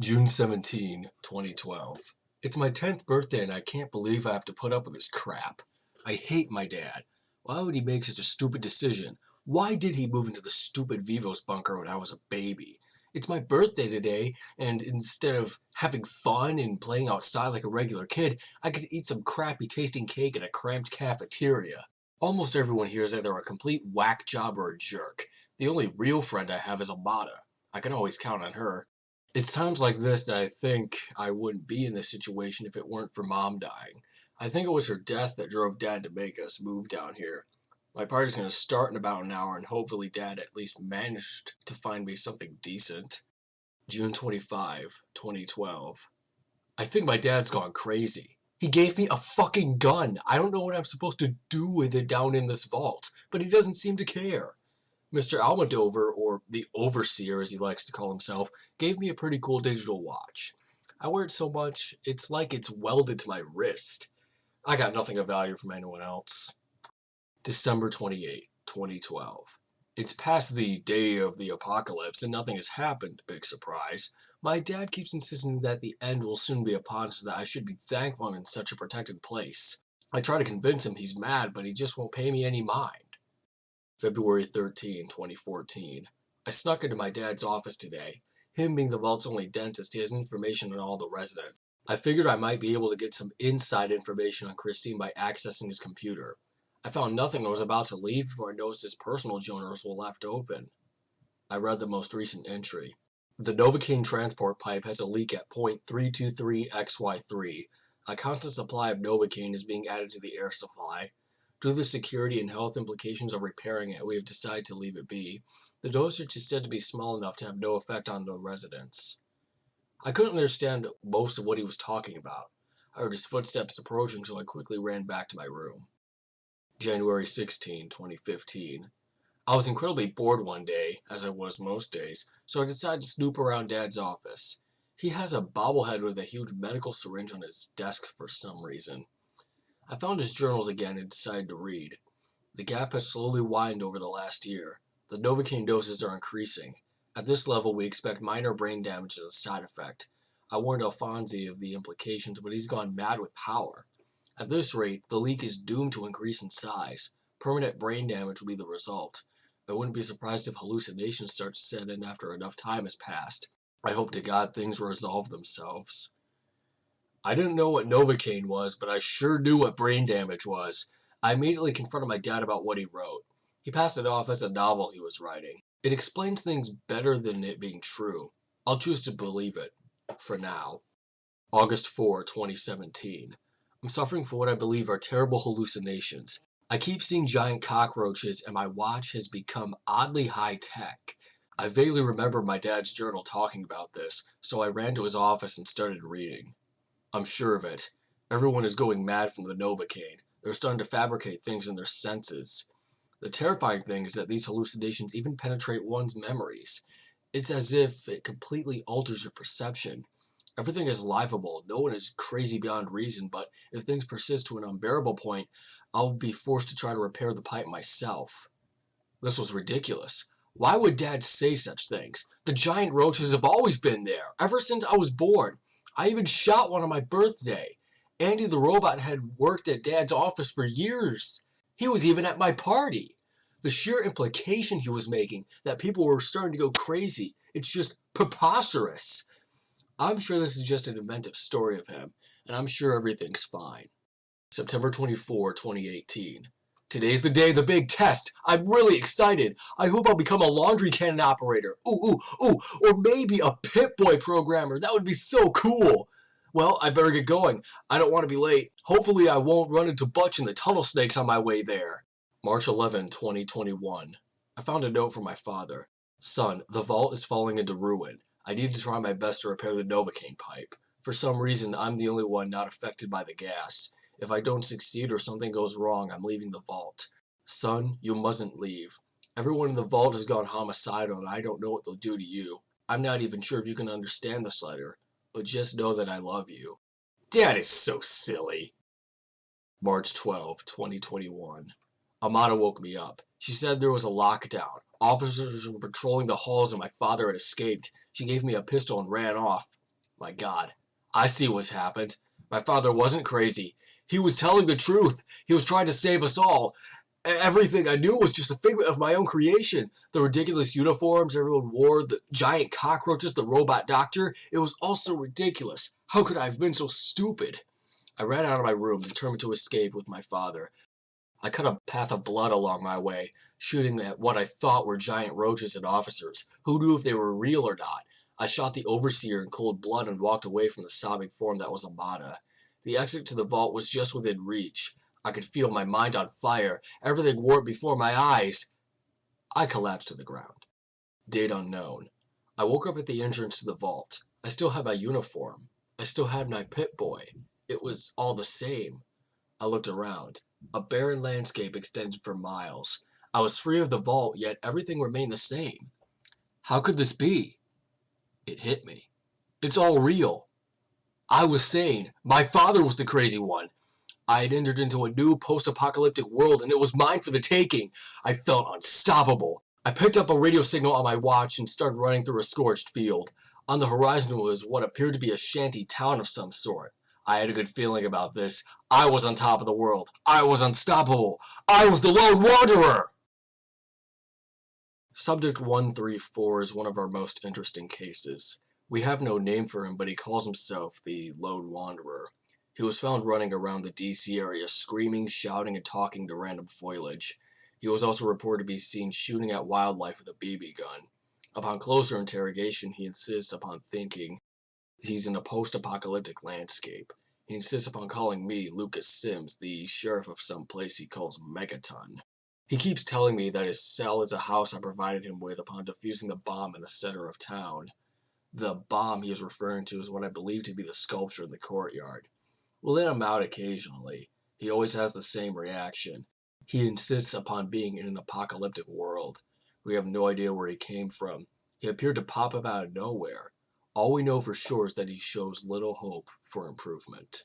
June 17, 2012. It's my 10th birthday and I can't believe I have to put up with this crap. I hate my dad. Why would he make such a stupid decision? Why did he move into the stupid Vivos bunker when I was a baby? It's my birthday today, and instead of having fun and playing outside like a regular kid, I get to eat some crappy tasting cake in a cramped cafeteria. Almost everyone here is either a complete whack job or a jerk. The only real friend I have is Amada. I can always count on her. It's times like this that I think I wouldn't be in this situation if it weren't for Mom dying. I think it was her death that drove Dad to make us move down here. My party's going to start in about an hour, and hopefully Dad at least managed to find me something decent. June 25, 2012. I think my dad's gone crazy. He gave me a fucking gun. I don't know what I'm supposed to do with it down in this vault, but he doesn't seem to care. Mr. Almodovar, or the Overseer as he likes to call himself, gave me a pretty cool digital watch. I wear it so much, it's like it's welded to my wrist. I got nothing of value from anyone else. December 28, 2012. It's past the day of the apocalypse and nothing has happened, big surprise. My dad keeps insisting that the end will soon be upon us, so that I should be thankful I'm in such a protected place. I try to convince him he's mad, but he just won't pay me any mind. February 13, 2014. I snuck into my dad's office today. Him being the vault's only dentist, he has information on all the residents. I figured I might be able to get some inside information on Christine by accessing his computer. I found nothing and was about to leave before I noticed his personal journals were left open. I read the most recent entry. The Novocaine transport pipe has a leak at .323XY3. A constant supply of Novocaine is being added to the air supply. Due to the security and health implications of repairing it, we have decided to leave it be. The dosage is said to be small enough to have no effect on the residents. I couldn't understand most of what he was talking about. I heard his footsteps approaching, so I quickly ran back to my room. January 16, 2015. I was incredibly bored one day, as I was most days, so I decided to snoop around Dad's office. He has a bobblehead with a huge medical syringe on his desk for some reason. I found his journals again and decided to read. The gap has slowly widened over the last year. The Novocaine doses are increasing. At this level, we expect minor brain damage as a side effect. I warned Alfonsi of the implications, but he's gone mad with power. At this rate, the leak is doomed to increase in size. Permanent brain damage will be the result. I wouldn't be surprised if hallucinations start to set in after enough time has passed. I hope to God things resolve themselves. I didn't know what Novocaine was, but I sure knew what brain damage was. I immediately confronted my dad about what he wrote. He passed it off as a novel he was writing. It explains things better than it being true. I'll choose to believe it. For now. August 4, 2017. I'm suffering from what I believe are terrible hallucinations. I keep seeing giant cockroaches, and my watch has become oddly high-tech. I vaguely remember my dad's journal talking about this, so I ran to his office and started reading. I'm sure of it. Everyone is going mad from the Novocaine. They're starting to fabricate things in their senses. The terrifying thing is that these hallucinations even penetrate one's memories. It's as if it completely alters your perception. Everything is livable. No one is crazy beyond reason, but if things persist to an unbearable point, I'll be forced to try to repair the pipe myself. This was ridiculous. Why would Dad say such things? The giant roaches have always been there, ever since I was born. I even shot one on my birthday. Andy the robot had worked at Dad's office for years. He was even at my party. The sheer implication he was making that people were starting to go crazy, it's just preposterous. I'm sure this is just an inventive story of him, and I'm sure everything's fine. September 24, 2018. Today's the day of the big test. I'm really excited. I hope I'll become a laundry cannon operator. Ooh, or maybe a Pip-Boy programmer. That would be so cool. Well, I better get going. I don't want to be late. Hopefully I won't run into Butch and the tunnel snakes on my way there. March 11, 2021. I found a note from my father. Son, the vault is falling into ruin. I need to try my best to repair the Novocaine pipe. For some reason, I'm the only one not affected by the gas. If I don't succeed or something goes wrong, I'm leaving the vault. Son, you mustn't leave. Everyone in the vault has gone homicidal and I don't know what they'll do to you. I'm not even sure if you can understand this letter, but just know that I love you. Dad is so silly. March 12, 2021. Amada woke me up. She said there was a lockdown. Officers were patrolling the halls and my father had escaped. She gave me a pistol and ran off. My God, I see what's happened. My father wasn't crazy. He was telling the truth. He was trying to save us all. Everything I knew was just a figment of my own creation. The ridiculous uniforms everyone wore, the giant cockroaches, the robot doctor. It was all so ridiculous. How could I have been so stupid? I ran out of my room, determined to escape with my father. I cut a path of blood along my way, shooting at what I thought were giant roaches and officers. Who knew if they were real or not? I shot the overseer in cold blood and walked away from the sobbing form that was Amada. The exit to the vault was just within reach. I could feel my mind on fire, everything warped before my eyes. I collapsed to the ground. Date unknown. I woke up at the entrance to the vault. I still had my uniform. I still had my Pip-Boy. It was all the same. I looked around. A barren landscape extended for miles. I was free of the vault, yet everything remained the same. How could this be? It hit me. It's all real. I was sane. My father was the crazy one. I had entered into a new post-apocalyptic world, and it was mine for the taking. I felt unstoppable. I picked up a radio signal on my watch and started running through a scorched field. On the horizon was what appeared to be a shanty town of some sort. I had a good feeling about this. I was on top of the world. I was unstoppable. I was the lone wanderer! Subject 134 is one of our most interesting cases. We have no name for him, but he calls himself the Lone Wanderer. He was found running around the DC area, screaming, shouting, and talking to random foliage. He was also reported to be seen shooting at wildlife with a BB gun. Upon closer interrogation, he insists upon thinking he's in a post-apocalyptic landscape. He insists upon calling me, Lucas Sims, the sheriff of some place he calls Megaton. He keeps telling me that his cell is a house I provided him with upon defusing the bomb in the center of town. The bomb he is referring to is what I believe to be the sculpture in the courtyard. We'll let him out occasionally. He always has the same reaction. He insists upon being in an apocalyptic world. We have no idea where he came from. He appeared to pop up out of nowhere. All we know for sure is that he shows little hope for improvement.